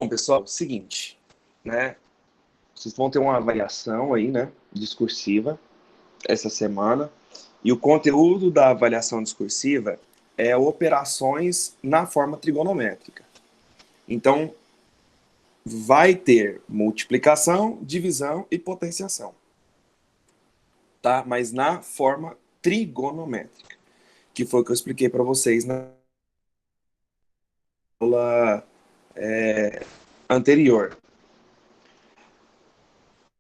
pessoal, seguinte, né? Vocês vão ter uma avaliação aí, né, discursiva essa semana. E o conteúdo da avaliação discursiva é operações na forma trigonométrica. Então, vai ter multiplicação, divisão e potenciação, tá? Mas na forma trigonométrica, que foi o que eu expliquei para vocês na aula anterior.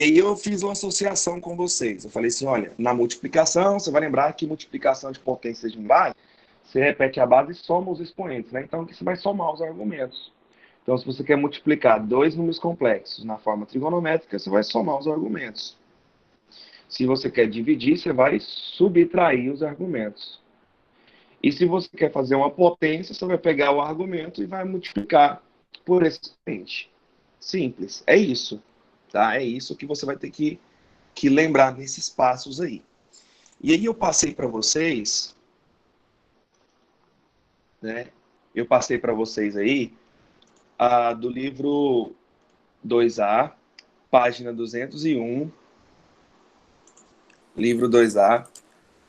E aí eu fiz uma associação com vocês. Eu falei assim, olha, na multiplicação, você vai lembrar que multiplicação de potências de um base, você repete a base e soma os expoentes, né? Então aqui você vai somar os argumentos. Então, se você quer multiplicar dois números complexos na forma trigonométrica, você vai somar os argumentos. Se você quer dividir, você vai subtrair os argumentos. E se você quer fazer uma potência, você vai pegar o argumento e vai multiplicar por esse expoente. Simples, é isso. Tá? É isso que você vai ter que lembrar nesses passos aí. E aí eu passei para vocês, né? Eu passei para vocês aí do livro 2A, página 201, livro 2A,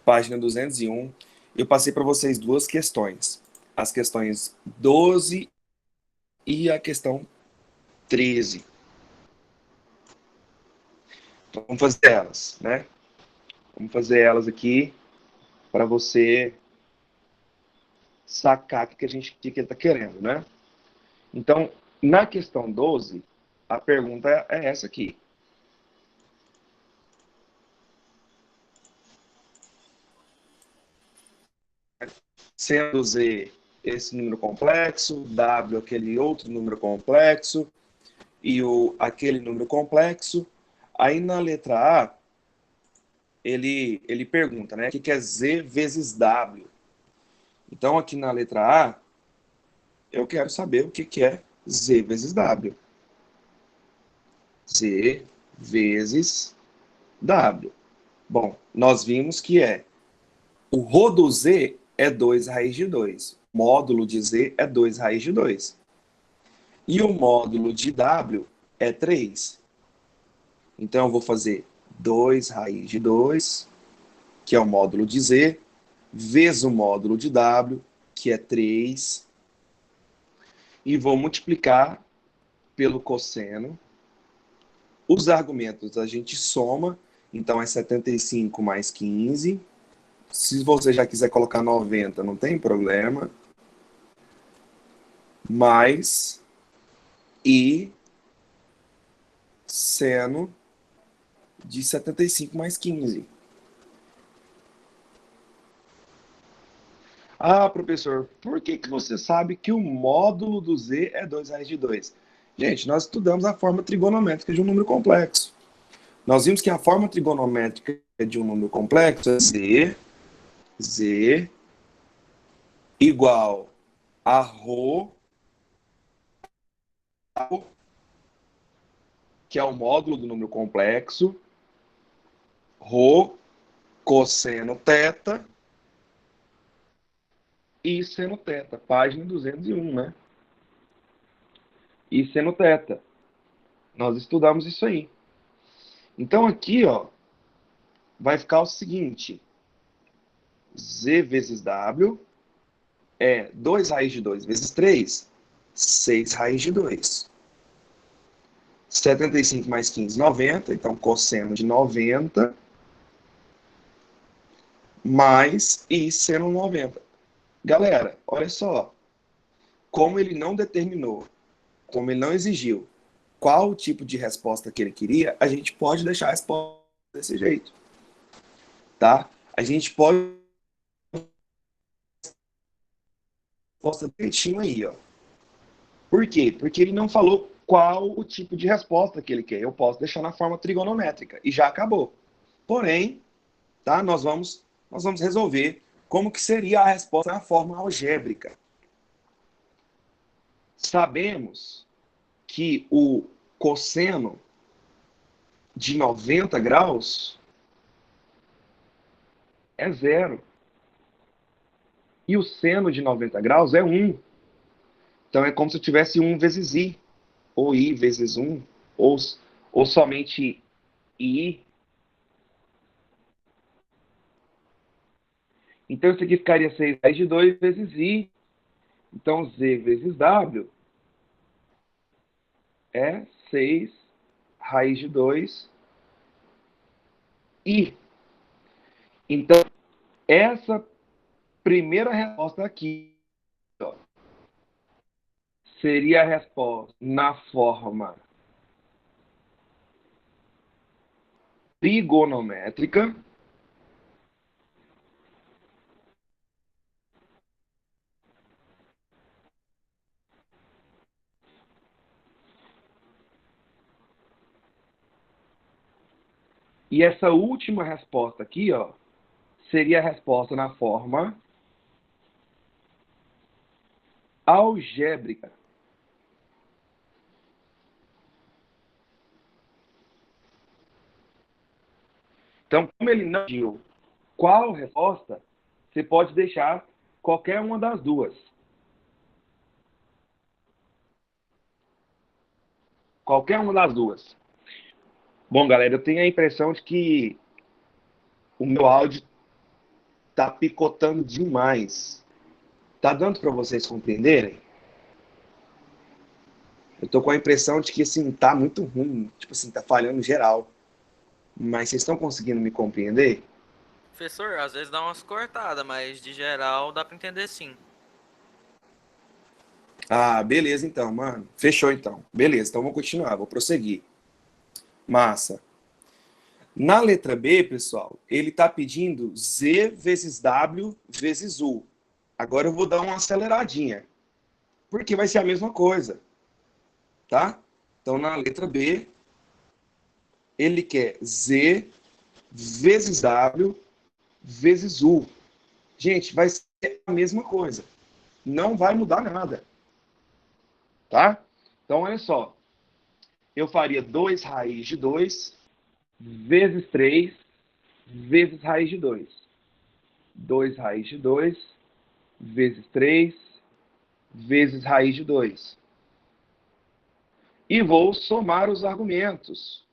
página 201. Eu passei para vocês duas questões. As questões 12 e a questão 13. Vamos fazer elas, né? Vamos fazer elas aqui para você sacar o que que ele está querendo, né? Então, na questão 12, a pergunta é essa aqui. Sendo Z esse número complexo, W aquele outro número complexo, e aquele número complexo. Aí na letra A, ele pergunta, né? O que é Z vezes W? Então aqui na letra A, eu quero saber o que é Z vezes W. Z vezes W. Bom, nós vimos que o rho do Z é 2 raiz de 2. O módulo de Z é 2 raiz de 2. E o módulo de W é 3. Então, eu vou fazer 2 raiz de 2, que é o módulo de Z, vezes o módulo de W, que é 3, e vou multiplicar pelo cosseno. Os argumentos a gente soma, então é 75 mais 15. Se você já quiser colocar 90, não tem problema. Mais e seno de 75 mais 15. Ah, professor, por que você sabe que o módulo do Z é 2 raiz de 2? Gente, nós estudamos a forma trigonométrica de um número complexo. Nós vimos que a forma trigonométrica de um número complexo é Z igual a ρ, que é o módulo do número complexo, ρ cosseno θ, e seno θ, página 201, né? E seno θ. Nós estudamos isso aí. Então aqui, ó, vai ficar o seguinte: Z vezes W é 2 raiz de 2 vezes 3, 6 raiz de 2. 75 mais 15, 90. Então, cosseno de 90 mais e seno 90. Galera, olha só. Como ele não determinou, como ele não exigiu qual o tipo de resposta que ele queria, a gente pode deixar a resposta desse jeito. Tá? A gente pode resposta direitinho aí, ó. Por quê? Porque ele não falou qual o tipo de resposta que ele quer. Eu posso deixar na forma trigonométrica e já acabou. Porém, tá? Nós vamos resolver como que seria a resposta na forma algébrica. Sabemos que o cosseno de 90 graus é zero. E o seno de 90 graus é 1. Então é como se eu tivesse 1 vezes i. ou I vezes 1, ou somente I. Então, isso aqui ficaria 6 raiz de 2 vezes I. Então, Z vezes W é 6 raiz de 2 I. Então, essa primeira resposta aqui, ó, seria a resposta na forma trigonométrica. E essa última resposta aqui, ó, seria a resposta na forma algébrica. Então, como ele não deu qual resposta, você pode deixar qualquer uma das duas. Qualquer uma das duas. Bom, galera, eu tenho a impressão de que o meu áudio tá picotando demais. Tá dando para vocês compreenderem? Eu tô com a impressão de que, assim, tá muito ruim. Tipo assim, tá falhando geral. Mas vocês estão conseguindo me compreender? Professor, às vezes dá umas cortadas, mas de geral dá pra entender sim. Ah, beleza então, mano. Fechou então. Beleza, então vou continuar, vou prosseguir. Massa. Na letra B, pessoal, ele está pedindo Z vezes W vezes U. Agora eu vou dar uma aceleradinha, porque vai ser a mesma coisa, tá? Então, na letra B, ele quer Z vezes W vezes U. Gente, vai ser a mesma coisa. Não vai mudar nada, tá? Então, olha só. Eu faria 2 raiz de 2 vezes 3 vezes raiz de 2. 2 raiz de 2 vezes 3 vezes raiz de 2. E vou somar os argumentos.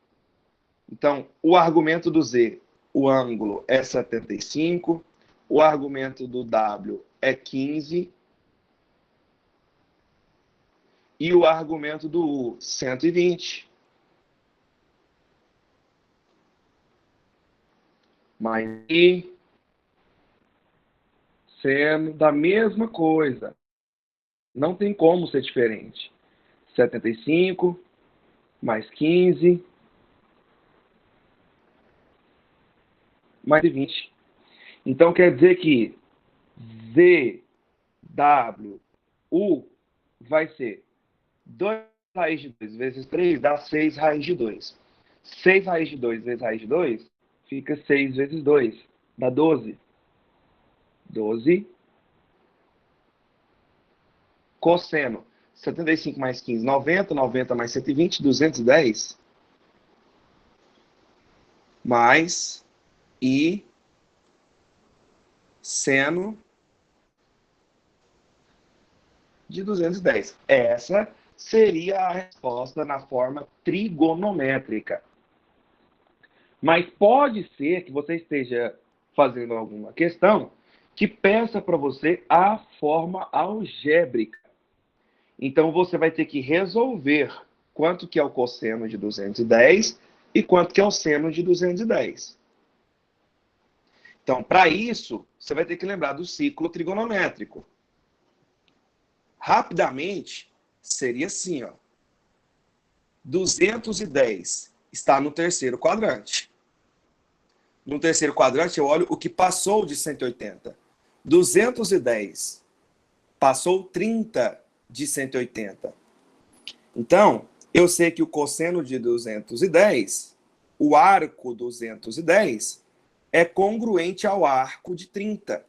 Então, o argumento do Z, o ângulo é 75, o argumento do W é 15 e o argumento do U, 120. Mais I seno da mesma coisa. Não tem como ser diferente. 75 mais 15 mais 20. Então quer dizer que Z, W, U vai ser 2 raiz de 2 vezes 3 dá 6 raiz de 2. 6 raiz de 2 vezes raiz de 2 fica 6 vezes 2. Dá 12. 12 cosseno. 75 mais 15, 90. 90 mais 120, 210. Mais I seno de 210. Essa seria a resposta na forma trigonométrica. Mas pode ser que você esteja fazendo alguma questão que peça para você a forma algébrica. Então você vai ter que resolver quanto que é o cosseno de 210 e quanto que é o seno de 210. Então, para isso, você vai ter que lembrar do ciclo trigonométrico. Rapidamente, seria assim, ó. 210 está no terceiro quadrante. No terceiro quadrante, eu olho o que passou de 180. 210 passou 30 de 180. Então, eu sei que o cosseno de 210, o arco 210, é congruente ao arco de 30.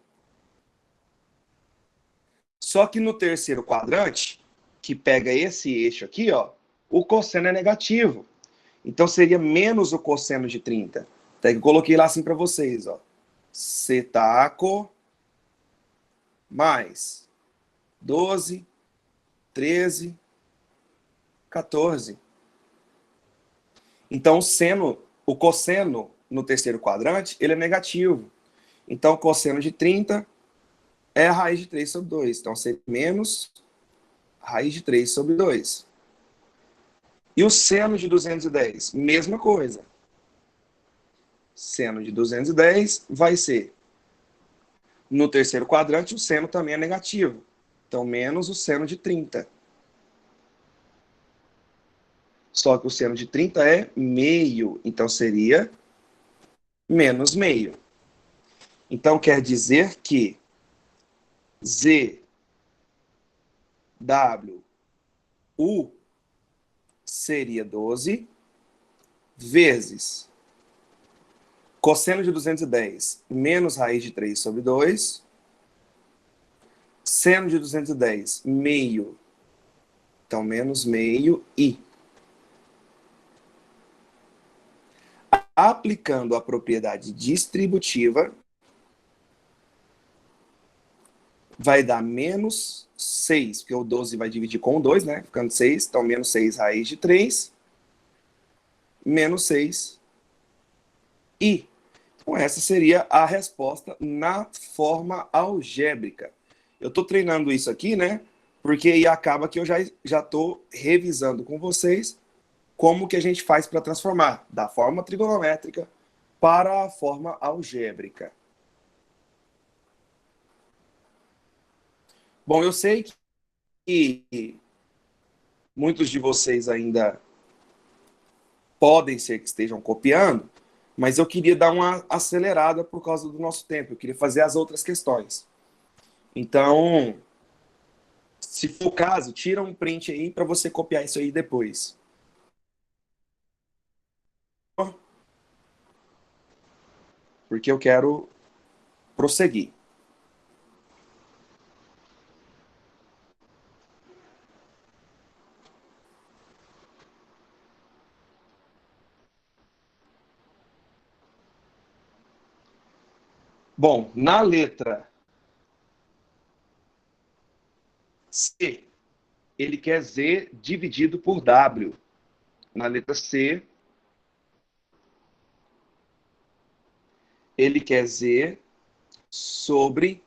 Só que no terceiro quadrante, que pega esse eixo aqui, ó, o cosseno é negativo. Então seria menos o cosseno de 30. Até que eu coloquei lá assim para vocês, ó. Setaco mais 12, 13, 14. Então, o cosseno no terceiro quadrante, ele é negativo. Então, o cosseno de 30 é a raiz de 3 sobre 2. Então, seria menos raiz de 3 sobre 2. E o seno de 210? Mesma coisa. Seno de 210 vai ser, no terceiro quadrante, o seno também é negativo. Então, menos o seno de 30. Só que o seno de 30 é meio. Então, seria menos meio. Então, quer dizer que Z, W, U seria 12 vezes cosseno de 210 menos raiz de 3 sobre 2, seno de 210 meio, então menos meio i. Aplicando a propriedade distributiva, vai dar menos 6, porque o 12 vai dividir com o 2, né? Ficando 6, então menos 6 raiz de 3, menos 6 i. Então essa seria a resposta na forma algébrica. Eu estou treinando isso aqui, né? Porque aí acaba que eu já estou revisando com vocês como que a gente faz para transformar da forma trigonométrica para a forma algébrica. Bom, eu sei que muitos de vocês ainda podem ser que estejam copiando, mas eu queria dar uma acelerada por causa do nosso tempo. Eu queria fazer as outras questões. Então, se for o caso, tira um print aí para você copiar isso aí depois. Porque eu quero prosseguir. Bom, na letra C, ele quer Z dividido por W. Na letra C, ele quer Z sobre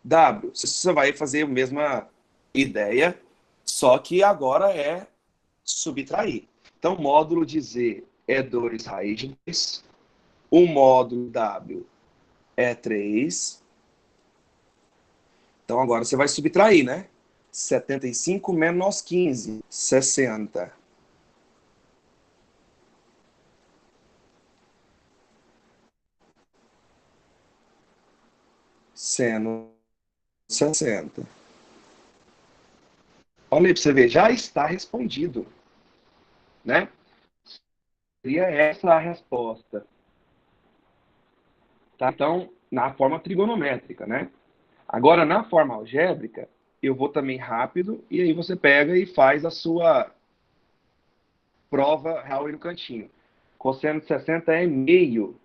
W. Você vai fazer a mesma ideia, só que agora é subtrair. Então, o módulo de Z é 2 raiz de 2. O módulo W é 3. Então, agora você vai subtrair, né? 75 menos 15, 60. Seno 60. Olha aí para você ver, já está respondido, né? Seria essa a resposta. Tá? Então, na forma trigonométrica, né? Agora, na forma algébrica, eu vou também rápido, e aí você pega e faz a sua prova real aí no cantinho. Cosseno de 60 é meio.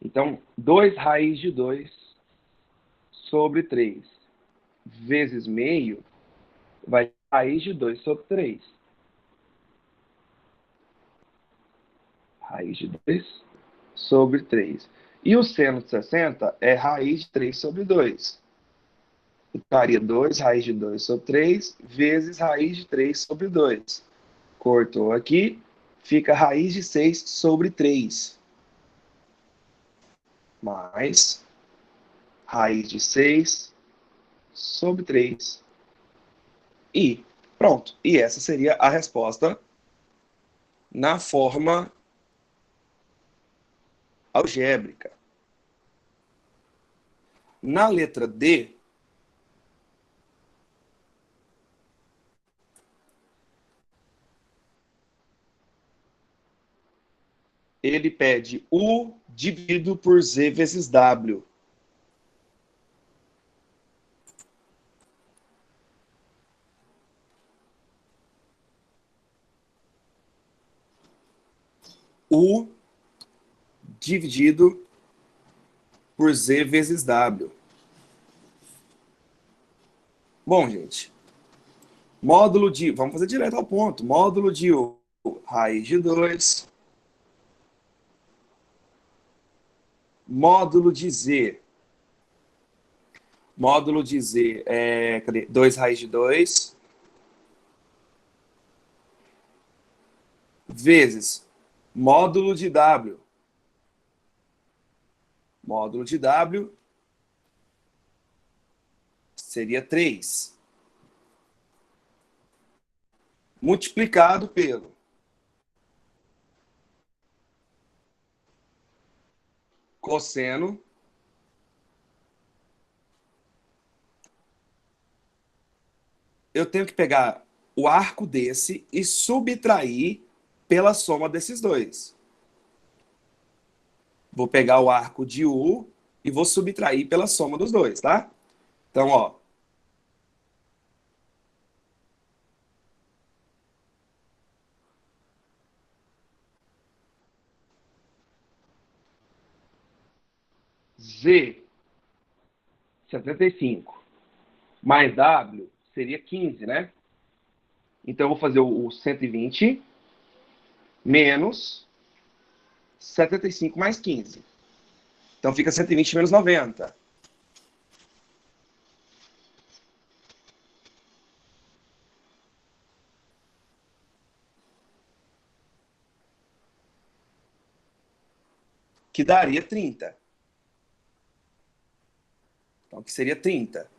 Então, 2 raiz de 2 sobre 3 vezes meio vai dar raiz de 2 sobre 3. Raiz de 2 sobre 3. E o seno de 60 é raiz de 3 sobre 2. Ficaria 2 raiz de 2 sobre 3 vezes raiz de 3 sobre 2. Cortou aqui, fica raiz de 6 sobre 3. Mais raiz de 6 sobre 3. E pronto. E essa seria a resposta na forma algébrica. Na letra D, ele pede U dividido por Z vezes W. U dividido por Z vezes W. Bom, gente, Módulo de... Vamos fazer direto ao ponto. Módulo de U, raiz de 2. Módulo de Z. Módulo de Z é... Cadê? 2 raiz de 2. Vezes módulo de W. Módulo de W seria 3. Multiplicado pelo cosseno eu tenho que pegar o arco desse e subtrair pela soma desses dois. Vou pegar o arco de U e vou subtrair pela soma dos dois, tá? Então, ó. Z, 75, mais W seria 15, né? Então, eu vou fazer o 120 menos 75 mais 15. Então, fica 120 menos 90. Que daria 30. Então, que seria 30.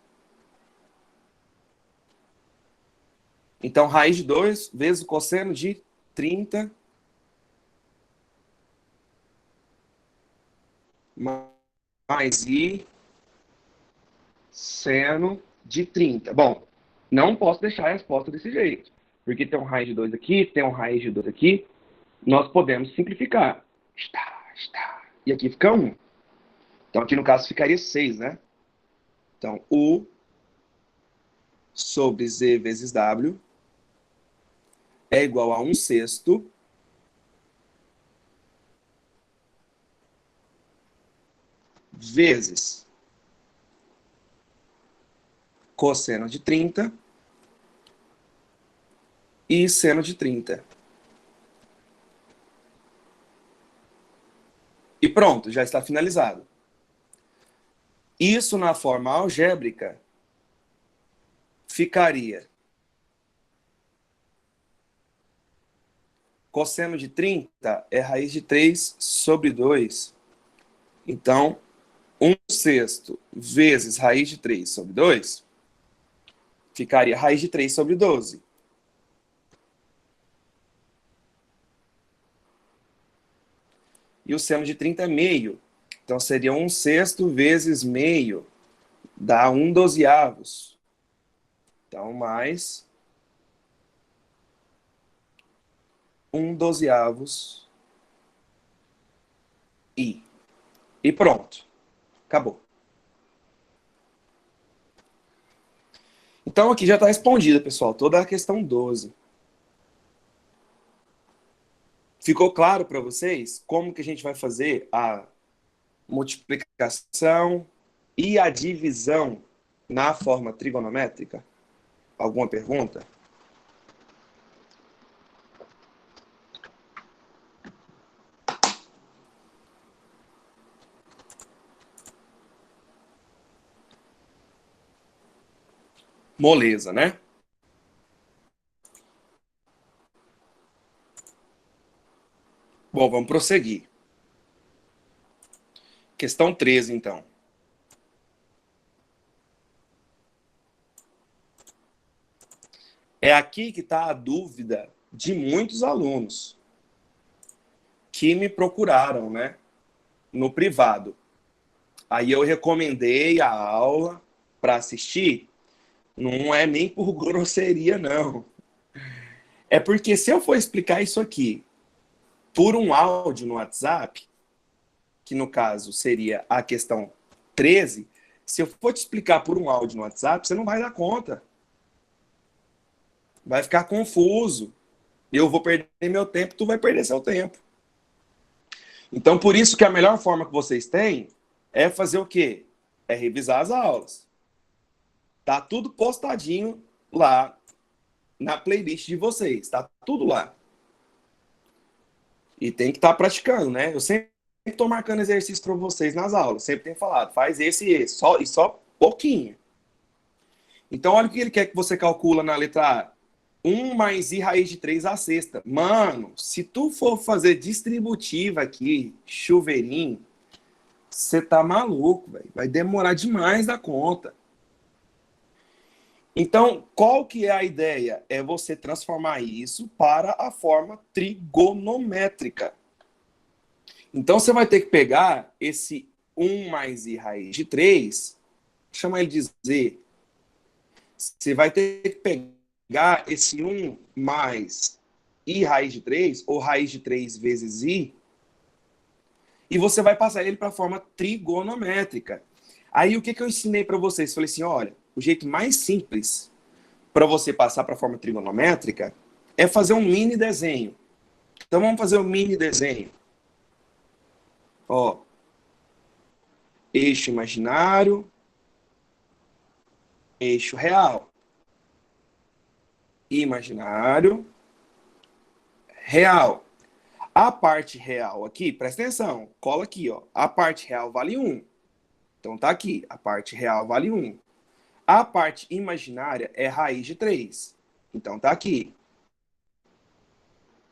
Então, raiz de 2 vezes o cosseno de 30 mais I seno de 30. Bom, não posso deixar a resposta desse jeito, porque tem um raiz de 2 aqui, tem um raiz de 2 aqui. Nós podemos simplificar. E aqui fica 1. Então, aqui no caso ficaria 6, né? Então, U sobre Z vezes W é igual a 1/6 vezes cosseno de 30 e seno de 30. E pronto, já está finalizado. Isso na forma algébrica ficaria cosseno de 30 é raiz de 3 sobre 2. Então, 1/6 vezes raiz de 3 sobre 2 ficaria raiz de 3 sobre 12. E o seno de 30 é meio. Então, seria 1/6 vezes meio. Dá 1/12. Então, mais 1/12 I. E pronto. Acabou. Então, aqui já está respondida, pessoal, toda a questão 12. Ficou claro para vocês como que a gente vai fazer a multiplicação e a divisão na forma trigonométrica? Alguma pergunta? Moleza, né? Bom, vamos prosseguir. Questão 13, então. É aqui que está a dúvida de muitos alunos que me procuraram, né, no privado. Aí eu recomendei a aula para assistir. Não é nem por grosseria, não. É porque se eu for explicar isso aqui por um áudio no WhatsApp, que no caso seria a questão 13, se eu for te explicar por um áudio no WhatsApp, você não vai dar conta. Vai ficar confuso. Eu vou perder meu tempo, tu vai perder seu tempo. Então, por isso que a melhor forma que vocês têm é fazer o quê? É revisar as aulas. Tá tudo postadinho lá na playlist de vocês, tá tudo lá. E tem que estar praticando, né? Eu sempre estou marcando exercício para vocês nas aulas, sempre tenho falado, faz esse e esse, só pouquinho. Então, olha o que ele quer que você calcula na letra A. 1 mais i raiz de 3 à sexta. Mano, se tu for fazer distributiva aqui, chuveirinho, você tá maluco, velho. Vai demorar demais da conta. Então, qual que é a ideia? É você transformar isso para a forma trigonométrica. Então, você vai ter que pegar esse 1 mais i raiz de 3, chama ele de z. Você vai ter que pegar esse 1 mais i raiz de 3, ou raiz de 3 vezes i, e você vai passar ele para a forma trigonométrica. Aí, o que eu ensinei para vocês? Falei assim, olha, o jeito mais simples para você passar para a forma trigonométrica é fazer um mini desenho. Então, vamos fazer um mini desenho. Ó, eixo imaginário, eixo real. Imaginário, real. A parte real aqui, presta atenção, cola aqui, ó. A parte real vale 1. Então tá aqui, a parte real vale 1. A parte imaginária é raiz de 3. Então tá aqui.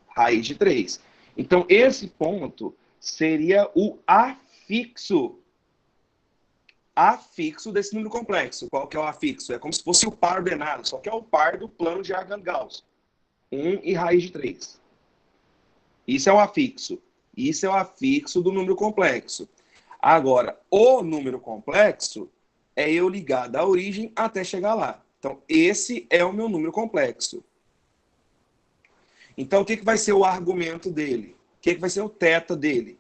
Raiz de 3. Então esse ponto seria o afixo. Afixo desse número complexo. Qual que é o afixo? É como se fosse o par ordenado, só que é o par do plano de Argand-Gauss. 1 e raiz de 3. Isso é o afixo. Isso é o afixo do número complexo. Agora, o número complexo é eu ligar da origem até chegar lá. Então, esse é o meu número complexo. Então, o que vai ser o argumento dele? O que vai ser o θ dele?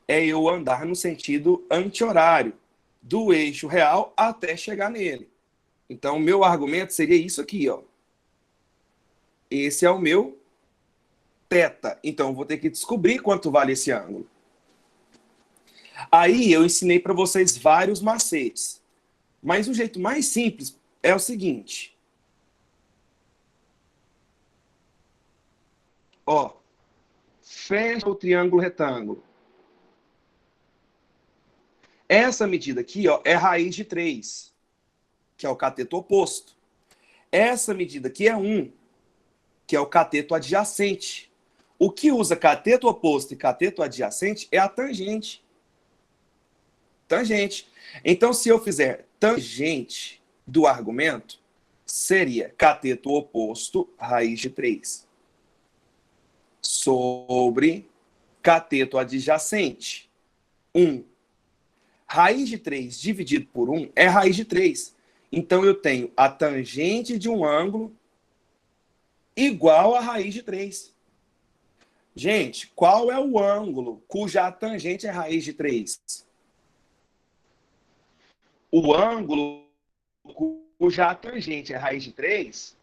É eu andar no sentido anti-horário, do eixo real até chegar nele. Então, o meu argumento seria isso aqui, ó. Esse é o meu θ. Então, eu vou ter que descobrir quanto vale esse ângulo. Aí, eu ensinei para vocês vários macetes. Mas o jeito mais simples é o seguinte. Ó, fecha o triângulo retângulo. Essa medida aqui, ó, é raiz de 3, que é o cateto oposto. Essa medida aqui é 1, que é o cateto adjacente. O que usa cateto oposto e cateto adjacente é a tangente. Tangente. Então, se eu fizer tangente do argumento, seria cateto oposto, raiz de 3, sobre cateto adjacente, 1. Raiz de 3 dividido por 1 é raiz de 3. Então, eu tenho a tangente de um ângulo igual a raiz de 3. Gente, qual é o ângulo cuja tangente é raiz de 3? O ângulo cuja tangente é raiz de 3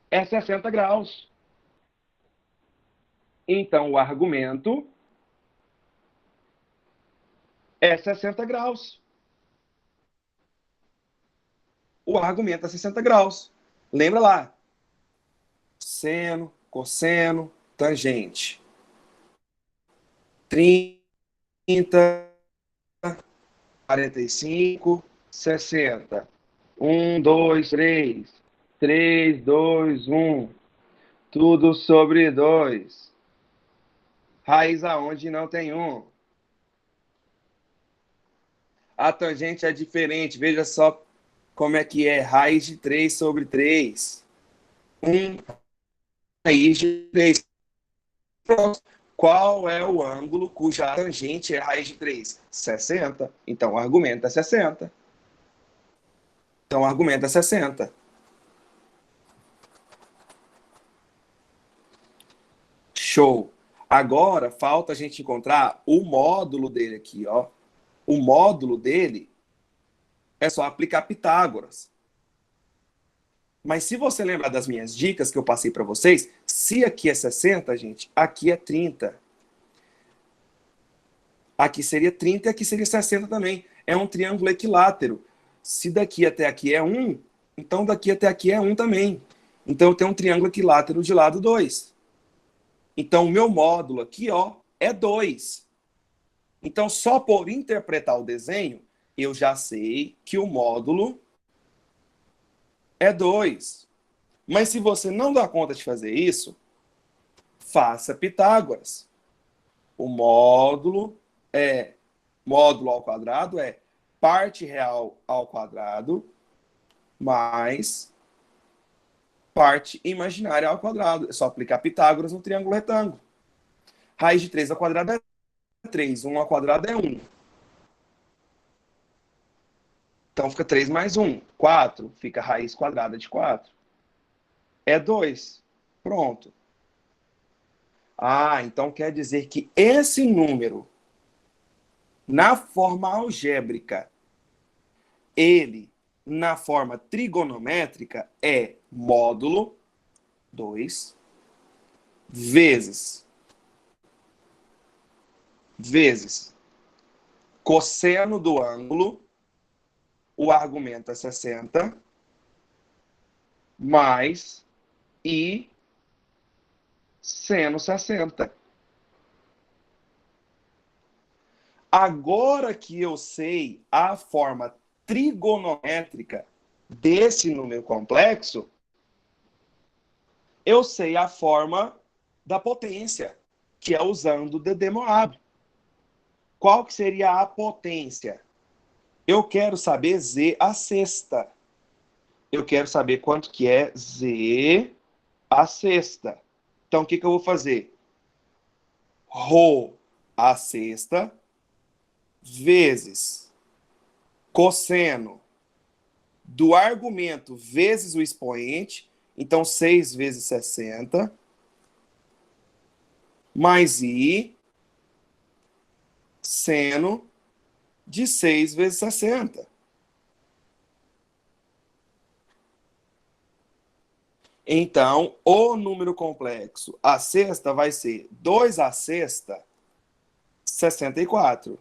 é 60 graus. Então, o argumento é 60 graus. O argumento é 60 graus. Lembra lá? Seno, cosseno, tangente. 30, 45, 60. 1, 2, 3. 3, 2, 1. Tudo sobre 2. Raiz aonde não tem 1. A tangente é diferente. Veja só como é que é. Raiz de 3 sobre 3. 1 raiz de 3. Qual é o ângulo cuja tangente é raiz de 3? 60. Então, o argumento é 60. Então, o argumento é 60. Show. Agora, falta a gente encontrar o módulo dele aqui, ó. O módulo dele é só aplicar Pitágoras. Mas se você lembrar das minhas dicas que eu passei para vocês, se aqui é 60, gente, aqui é 30. Aqui seria 30 e aqui seria 60 também. É um triângulo equilátero. Se daqui até aqui é 1, então daqui até aqui é 1 também. Então, eu tenho um triângulo equilátero de lado 2. Então, o meu módulo aqui, ó, é 2. Então, só por interpretar o desenho, eu já sei que o módulo é 2. Mas se você não dá conta de fazer isso, faça Pitágoras. O módulo ao quadrado é parte real ao quadrado mais parte imaginária ao quadrado. É só aplicar Pitágoras no triângulo retângulo. Raiz de 3 ao quadrado é 3. 1 ao quadrado é 1. Então fica 3 mais 1. 4. Fica raiz quadrada de 4. É 2. Pronto. Ah, então quer dizer que esse número, na forma algébrica, ele, na forma trigonométrica, é módulo 2 vezes cosseno do ângulo, o argumento é 60, mais I seno 60. Agora que eu sei a forma trigonométrica desse número complexo, eu sei a forma da potência, que é usando o de Moivre. Qual que seria a potência? Eu quero saber Z a sexta. Eu quero saber quanto que é Z a sexta. Então, o que eu vou fazer? Rho a sexta vezes cosseno do argumento vezes o expoente. Então, 6 vezes 60. Mais I seno de 6 vezes 60. Então, o número complexo a sexta vai ser 2 a sexta, 64.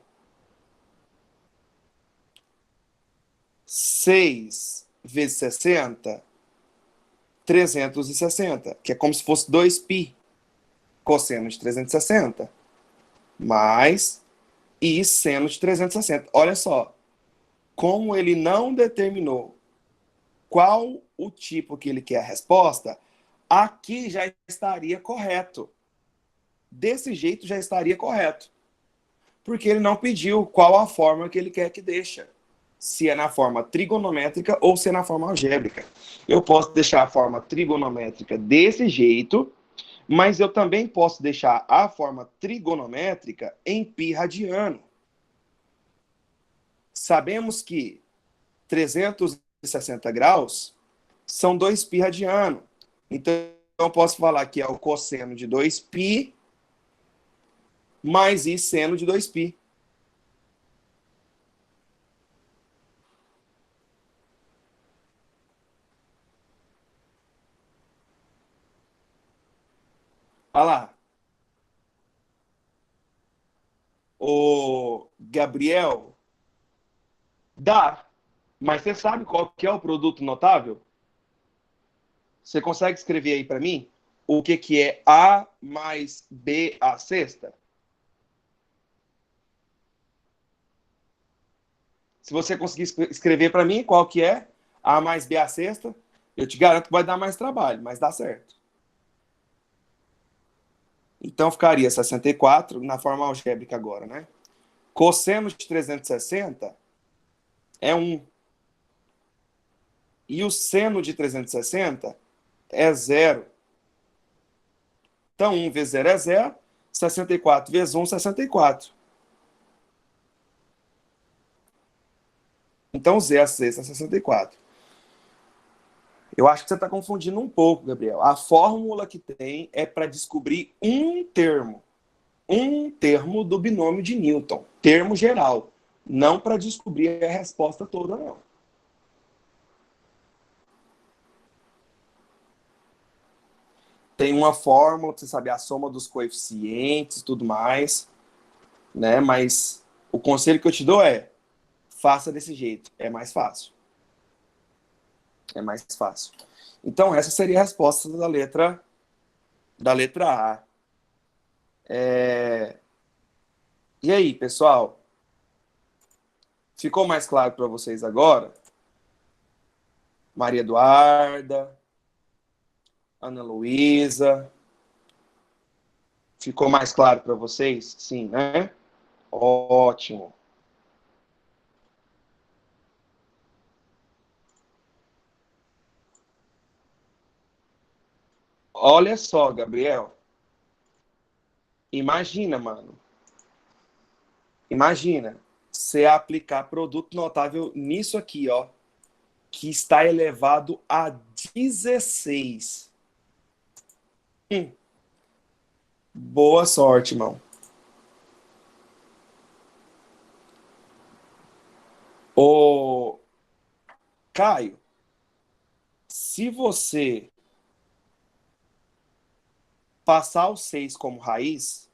6 vezes 60, 360, que é como se fosse 2π. Cosseno de 360, mais I seno de 360. Olha só, como ele não determinou qual o tipo que ele quer a resposta, aqui já estaria correto. Desse jeito já estaria correto. Porque ele não pediu qual a forma que ele quer que deixe. Se é na forma trigonométrica ou se é na forma algébrica. Eu posso deixar a forma trigonométrica desse jeito, mas eu também posso deixar a forma trigonométrica em π radiano. Sabemos que 360 graus são 2π radiano. Então, eu posso falar que é o cosseno de 2π mais I seno de 2π. Olha lá. O Gabriel, dá. Mas você sabe qual que é o produto notável? Você consegue escrever aí para mim o que é A mais B a sexta? Se você conseguir escrever para mim qual que é A mais B a sexta, eu te garanto que vai dar mais trabalho, mas dá certo. Então ficaria 64 na forma algébrica agora, né? Cosseno de 360 é 1. E o seno de 360 é 0. Então, 1 vezes 0 é 0. 64 vezes 1, 64. Então, Z a sexta é 64. Eu acho que você está confundindo um pouco, Gabriel. A fórmula que tem é para descobrir um termo. Um termo do binômio de Newton. Termo geral. Não para descobrir a resposta toda, não. Tem uma fórmula para você saber a soma dos coeficientes e tudo mais, né? Mas o conselho que eu te dou é faça desse jeito, é mais fácil. É mais fácil. Então, essa seria a resposta da letra A. E aí, pessoal? Ficou mais claro para vocês agora? Maria Eduarda, Ana Luísa. Ficou mais claro para vocês? Sim, né? Ótimo. Olha só, Gabriel. Imagina, mano. Imagina você aplicar produto notável nisso aqui, ó, que está elevado a 16. Boa sorte, irmão. Ô, Caio, se você passar o 6 como raiz,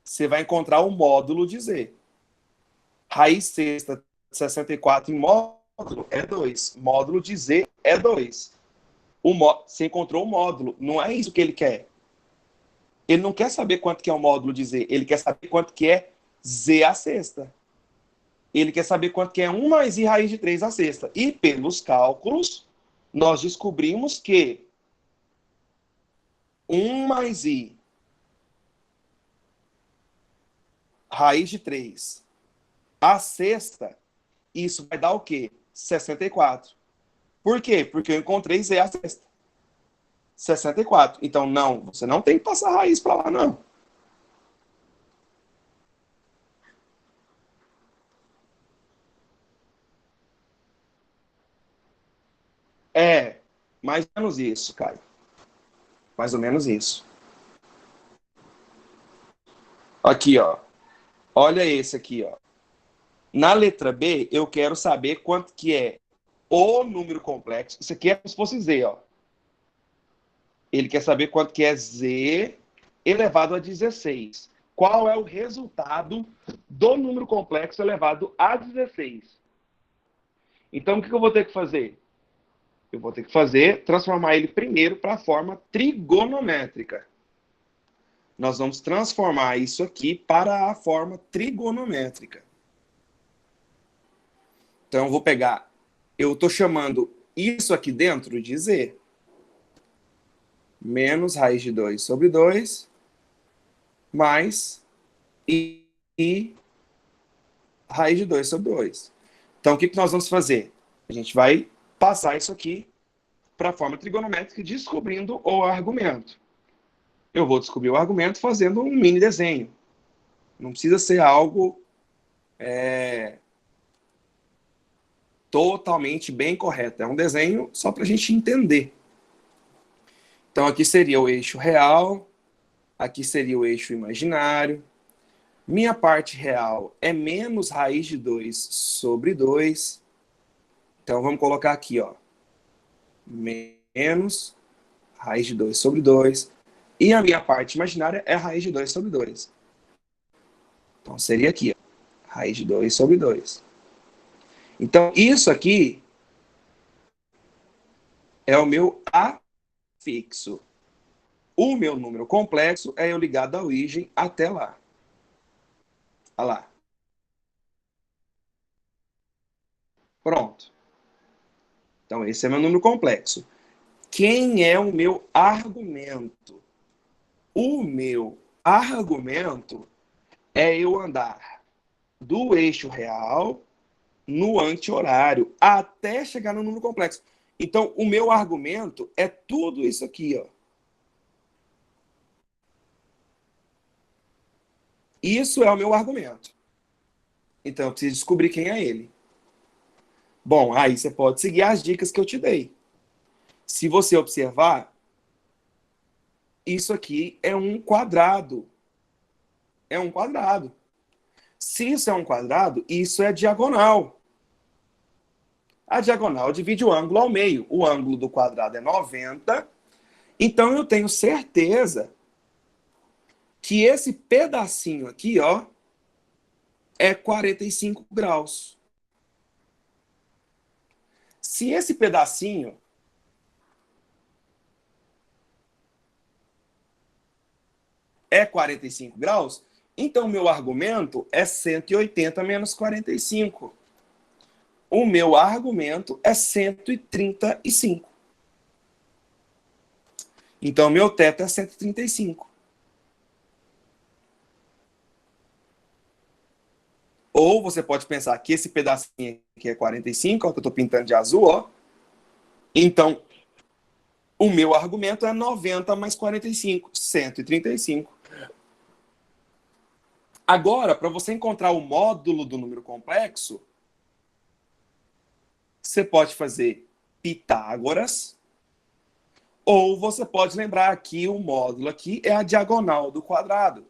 você vai encontrar o módulo de Z. Raiz sexta de 64 em módulo é 2. Módulo de Z é 2. Você encontrou o módulo. Não é isso que ele quer. Ele não quer saber quanto que é o módulo de Z. Ele quer saber quanto que é Z à sexta. Ele quer saber quanto que é 1 mais I raiz de 3 à sexta. E pelos cálculos, nós descobrimos que 1 mais I raiz de 3 à sexta, isso vai dar o quê? 64. Por quê? Porque eu encontrei Z à sexta. 64. Então, não, você não tem que passar raiz para lá, não. É, mais ou menos isso, Caio. Mais ou menos isso. Aqui, ó. Olha esse aqui, ó. Na letra B, eu quero saber quanto que é o número complexo. Isso aqui é como se fosse Z, ó. Ele quer saber quanto que é Z elevado a 16. Qual é o resultado do número complexo elevado a 16? Então, o que eu vou ter que fazer? Eu vou ter que transformar ele primeiro para a forma trigonométrica. Nós vamos transformar isso aqui para a forma trigonométrica. Então, eu vou pegar, eu estou chamando isso aqui dentro de Z. Menos raiz de 2 sobre 2, mais I raiz de 2 sobre 2. Então, o que nós vamos fazer? A gente vai passar isso aqui para a forma trigonométrica, descobrindo o argumento. Eu vou descobrir o argumento fazendo um mini desenho. Não precisa ser algo totalmente bem correto. É um desenho só para a gente entender. Então, aqui seria o eixo real, aqui seria o eixo imaginário. Minha parte real é menos raiz de 2 sobre 2. Então, vamos colocar aqui, ó. Menos raiz de 2 sobre 2. E a minha parte imaginária é raiz de 2 sobre 2. Então, seria aqui, ó. Raiz de 2 sobre 2. Então, isso aqui é o meu afixo. O meu número complexo é eu ligar da origem até lá. Olha lá. Pronto. Então, esse é meu número complexo. Quem é o meu argumento? O meu argumento é eu andar do eixo real no anti-horário até chegar no número complexo. Então, o meu argumento é tudo isso aqui, ó. Isso é o meu argumento. Então, eu preciso descobrir quem é ele. Bom, aí você pode seguir as dicas que eu te dei. Se você observar, isso aqui é um quadrado. É um quadrado. Se isso é um quadrado, isso é diagonal. A diagonal divide o ângulo ao meio. O ângulo do quadrado é 90. Então, eu tenho certeza que esse pedacinho aqui, ó, é 45 graus. Se esse pedacinho é 45 graus, então meu argumento é 180 menos 45. O meu argumento é 135. Então, meu teto é 135. Ou você pode pensar que esse pedacinho aqui é 45, ó, que eu estou pintando de azul, ó. Então, o meu argumento é 90 mais 45, 135. Agora, para você encontrar o módulo do número complexo, você pode fazer Pitágoras, ou você pode lembrar que o módulo aqui é a diagonal do quadrado.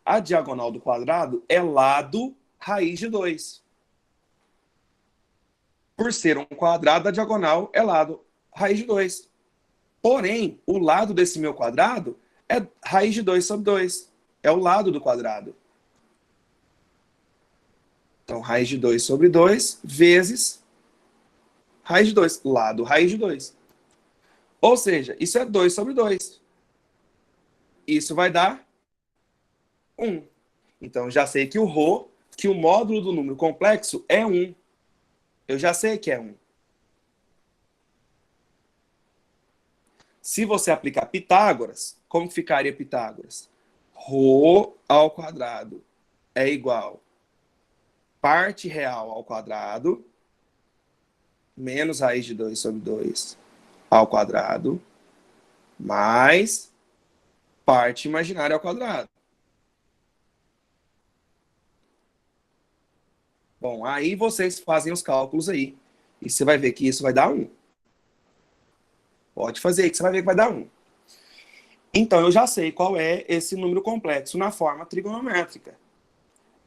A diagonal do quadrado é lado raiz de 2. Por ser um quadrado, a diagonal é lado raiz de 2. Porém, o lado desse meu quadrado é raiz de 2 sobre 2. É o lado do quadrado. Então, raiz de 2 sobre 2 vezes raiz de 2. Lado raiz de 2. Ou seja, isso é 2 sobre 2. Isso vai dar 1. Então, já sei que que o módulo do número complexo é 1. Eu já sei que é 1. Se você aplicar Pitágoras, como ficaria Pitágoras? Rho ao quadrado é igual parte real ao quadrado menos raiz de 2 sobre 2 ao quadrado mais parte imaginária ao quadrado. Bom, aí vocês fazem os cálculos aí. E você vai ver que isso vai dar 1. Pode fazer aí que você vai ver que vai dar 1. Então, eu já sei qual é esse número complexo na forma trigonométrica.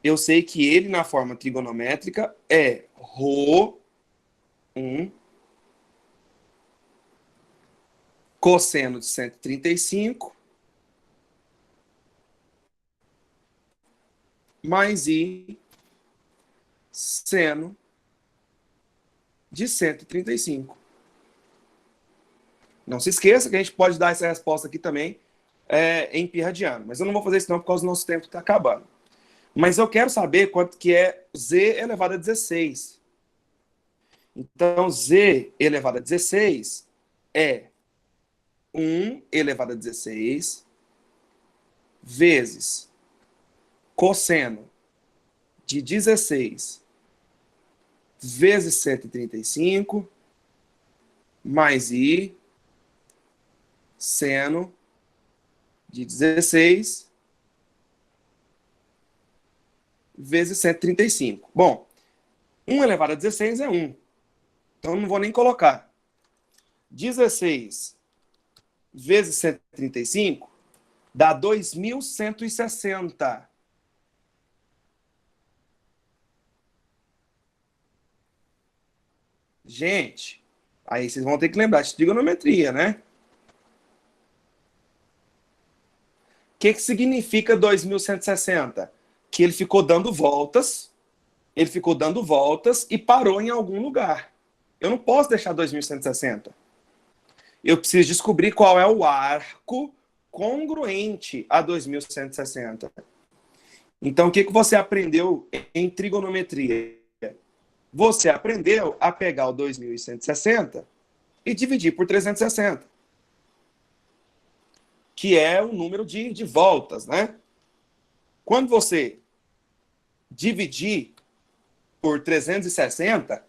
Eu sei que ele, na forma trigonométrica, é Rho 1 cosseno de 135 mais I seno de 135. Não se esqueça que a gente pode dar essa resposta aqui também em pi radiano. Mas eu não vou fazer isso não por causa do nosso tempo que está acabando. Mas eu quero saber quanto que é z elevado a 16. Então, z elevado a 16 é 1 elevado a 16 vezes cosseno de 16 vezes 135 mais i seno de 16 vezes 135. Bom, 1 elevado a 16 é 1. Então, eu não vou nem colocar. 16 vezes 135 dá 2.160. Gente, aí vocês vão ter que lembrar de trigonometria, né? O que significa 2.160? Que ele ficou dando voltas e parou em algum lugar. Eu não posso deixar 2.160. Eu preciso descobrir qual é o arco congruente a 2.160. Então, o que você aprendeu em trigonometria? Você aprendeu a pegar o 2.160 e dividir por 360, que é o número de voltas, né? Quando você dividir por 360,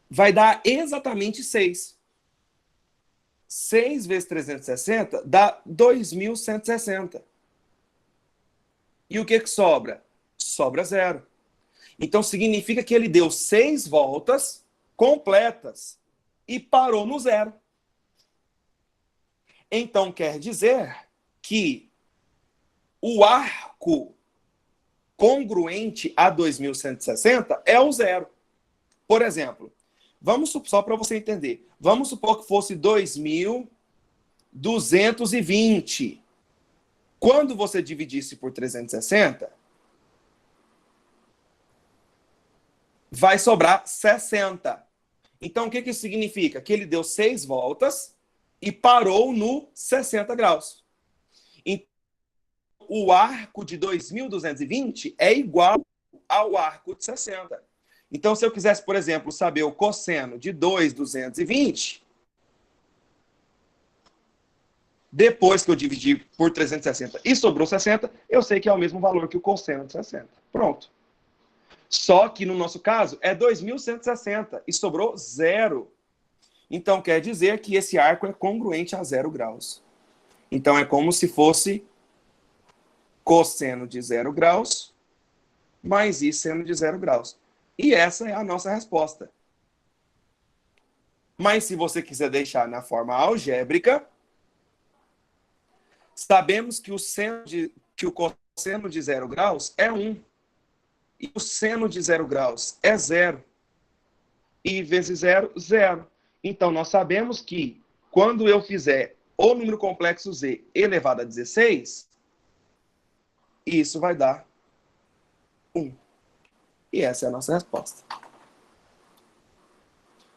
vai dar exatamente 6. 6 vezes 360 dá 2.160. E o que sobra? Sobra 0. Então, significa que ele deu 6 voltas completas e parou no 0. Então, quer dizer que o arco congruente a 2.160 é o 0. Por exemplo, só para você entender, vamos supor que fosse 2.220. Quando você dividisse por 360, vai sobrar 60. Então, o que isso significa? Que ele deu 6 voltas e parou no 60 graus. Então, o arco de 2.220 é igual ao arco de 60. Então, se eu quisesse, por exemplo, saber o cosseno de 2.220, depois que eu dividi por 360 e sobrou 60, eu sei que é o mesmo valor que o cosseno de 60. Pronto. Só que, no nosso caso, é 2.160 e sobrou 0. Então, quer dizer que esse arco é congruente a 0 graus. Então, é como se fosse cosseno de 0 graus mais i seno de 0 graus. E essa é a nossa resposta. Mas se você quiser deixar na forma algébrica, sabemos que o cosseno de 0 graus é 1. E o seno de 0 graus é 0. I vezes 0, 0. Então, nós sabemos que quando eu fizer o número complexo z elevado a 16, isso vai dar 1. E essa é a nossa resposta.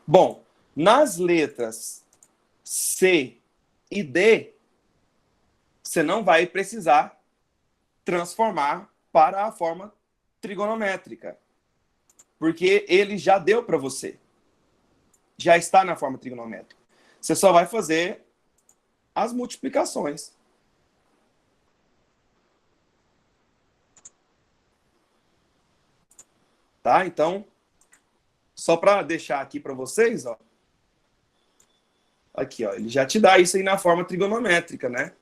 Bom, nas letras C e D, você não vai precisar transformar para a forma trigonométrica, porque ele já deu para você. Já está na forma trigonométrica. Você só vai fazer as multiplicações. Tá? Então, só para deixar aqui para vocês, ó. Aqui, ó, ele já te dá isso aí na forma trigonométrica, né?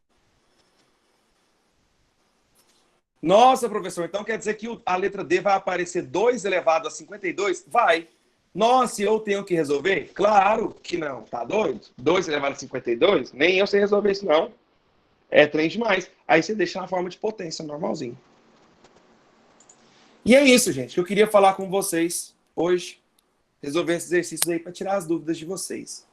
Nossa, professor, então quer dizer que a letra D vai aparecer 2 elevado a 52? Vai. Nossa, eu tenho que resolver? Claro que não, tá doido? 2 elevado a 52? Nem eu sei resolver isso, não. É trem demais. Aí você deixa na forma de potência, normalzinho. E é isso, gente, que eu queria falar com vocês hoje. Resolver esses exercícios aí para tirar as dúvidas de vocês.